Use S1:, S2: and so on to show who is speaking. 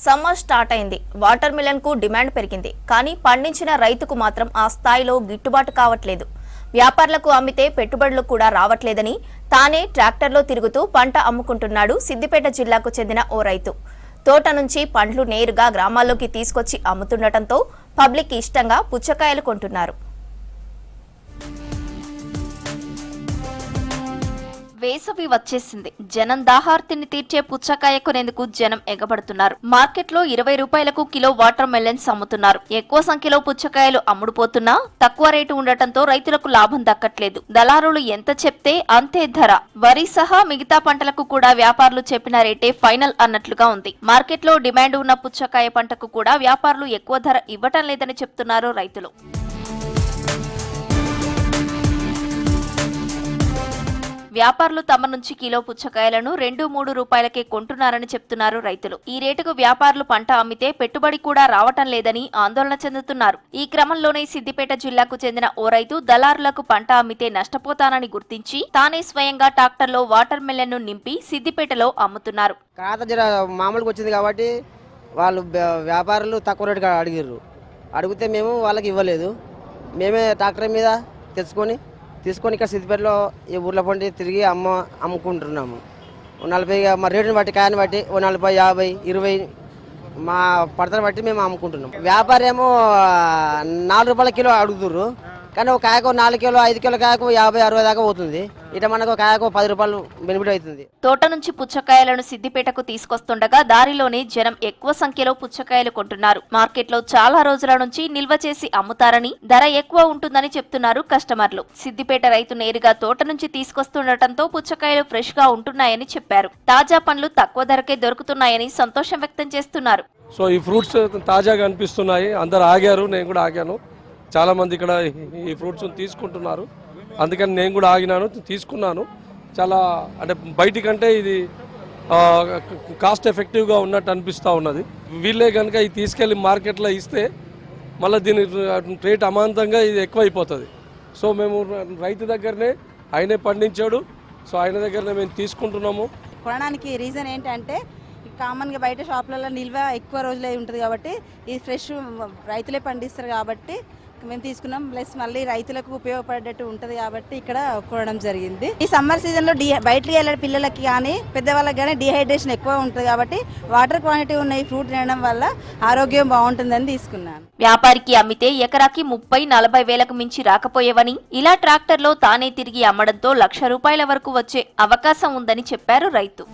S1: Summer start అయింది. Water melon కు demand పెరిగింది. కానీ పండించిన రైతుకు మాత్రం ఆ స్థాయిలో గిట్టుబాటు కావట్లేదు. వ్యాపారులకు అమ్మితే పెట్టుబడులు కూడా రావట్లేదని తానే ట్రాక్టర్లో తిరుగుతూ పంట అమ్ముకుంటున్నాడు సిద్దిపేట జిల్లాకు చెందిన ఓ రైతు. తోట నుంచి పండ్లు నేరుగా గ్రామాల్లోకి తీసుకొచ్చి అమ్ముతుండటంతో పబ్లిక్ ఇష్టంగా పుచ్చకాయలు కొంటున్నారు. వేసవి వచ్చేసింది. జనం దాహార్తిని తీర్చే పుచ్చకాయ కొనేందుకు జనం ఎగబడుతున్నారు. మార్కెట్లో 20 రూపాయలకు కిలో వాటర్ మెలన్స్ అమ్ముతున్నారు. ఎక్కువ సంఖ్యలో పుచ్చకాయలు అమ్ముడుపోతున్నా తక్కువ రేటు ఉండటంతో రైతులకు లాభం దక్కట్లేదు. దళారులు ఎంత చెప్తే అంతే ధర. వరి సహా మిగతా పంటలకు కూడా వ్యాపారులు చెప్పిన రేటే ఫైనల్ అన్నట్లుగా ఉంది. మార్కెట్లో డిమాండ్ ఉన్న పుచ్చకాయ పంటకు కూడా వ్యాపారులు ఎక్కువ ధర ఇవ్వటం లేదని చెప్తున్నారు రైతులు. వ్యాపారులు తమ నుంచి కిలో పుచ్చకాయలను 2-3 రూపాయలకే కొంటున్నారని చెప్తున్నారు రైతులు. ఈ రేటుకు వ్యాపారులు పంట అమ్మితే పెట్టుబడి కూడా రావటం లేదని ఆందోళన చెందుతున్నారు. ఈ క్రమంలోనే సిద్దిపేట జిల్లాకు చెందిన ఓ రైతు దళారులకు పంట అమ్మితే నష్టపోతానని గుర్తించి తానే స్వయంగా ట్రాక్టర్లో వాటర్ మెలన్ ను నింపి సిద్దిపేటలో అమ్ముతున్నారు.
S2: మామూలుగా వచ్చింది కాబట్టి వాళ్ళు వ్యాపారులు తక్కువ రేటుగా అడిగారు. అడిగితే మేము వాళ్ళకి ఇవ్వలేదు. మేమే ట్రాక్టర్ మీద తీసుకొని ఇక్కడ సిద్దిపేటలో ఈ ఊర్లో పండి తిరిగి అమ్ముకుంటున్నాము. 40 మా రేటుని బట్టి కాయని బట్టి 40, 50, 20 మా పడతను బట్టి మేము అమ్ముకుంటున్నాం. వ్యాపారం ఏమో 4 రూపాయల కిలో అడుగుతుర్రు. కానీ ఒక కాయకు 4 కిలో 5 కిలో కాయకు 50, 60 దాకా పోతుంది. ఇట మనకు కాయకు 10 రూపాయలు బెనిఫిట్ అవుతుంది.
S1: తోట నుంచి పుచ్చకాయలను సిద్దిపేటకు తీసుకొస్తుండగా దారిలోనే జనం ఎక్కువ సంఖ్యలో పుచ్చకాయలు కొంటున్నారు. మార్కెట్లో చాలా రోజుల నుంచి నిల్వ చేసి అమ్ముతారని, ధర ఎక్కువ ఉంటుందని చెప్తున్నారు కస్టమర్లు. సిద్దిపేట రైతు నేరుగా తోట నుంచి తీసుకొస్తుండటంతో పుచ్చకాయలు ఫ్రెష్ గా ఉంటున్నాయని చెప్పారు. తాజా పండ్లు తక్కువ ధరకే దొరుకుతున్నాయని సంతోషం వ్యక్తం చేస్తున్నారు.
S3: సో ఈ ఫ్రూట్స్ తాజాగా అనిపిస్తున్నాయి. అందరు ఆగారు, నేను కూడా ఆగాను. చాలా మంది ఇక్కడ ఈ ఫ్రూట్స్ తీసుకుంటున్నారు. అందుకని నేను కూడా ఆగినాను, తీసుకున్నాను. చాలా అంటే బయటి కంటే ఇది కాస్ట్ ఎఫెక్టివ్గా ఉన్నట్టు అనిపిస్తూ ఉన్నది. వీళ్ళే కనుక ఇది తీసుకెళ్ళి మార్కెట్లో ఇస్తే మళ్ళీ దీని రేట్ అమాంతంగా ఇది ఎక్కువైపోతుంది. సో మేము రైతు దగ్గరనే, ఆయనే పండించాడు, సో ఆయన దగ్గరనే మేము తీసుకుంటున్నాము.
S4: కొనడానికి రీజన్ ఏంటంటే కామన్గా బయట షాపులలో నిల్వ ఎక్కువ రోజులే ఉంటుంది కాబట్టి ఇది ఫ్రెష్ రైతులే పండిస్తారు కాబట్టి మేము తీసుకున్నాం. ప్లస్ మళ్ళీ రైతులకు ఉపయోగపడేటట్టు ఉంటుంది కాబట్టి ఇక్కడ కొనడం జరిగింది. ఈ సమ్మర్ సీజన్లో బయటకు వెళ్ళే పిల్లలకి కానీ పెద్దవాళ్ళకి కానీ డిహైడ్రేషన్ ఎక్కువ ఉంటుంది కాబట్టి వాటర్ క్వాంటిటీ ఉన్న ఈ ఫ్రూట్ తినడం వల్ల ఆరోగ్యం బాగుంటుందని తీసుకున్నాను.
S1: వ్యాపారికి అమ్మితే ఎకరాకి 30-40 వేలకు మించి రాకపోయేవని, ఇలా ట్రాక్టర్లో తానే తిరిగి అమ్మడంతో 1,00,000 రూపాయల వరకు వచ్చే అవకాశం ఉందని చెప్పారు రైతు.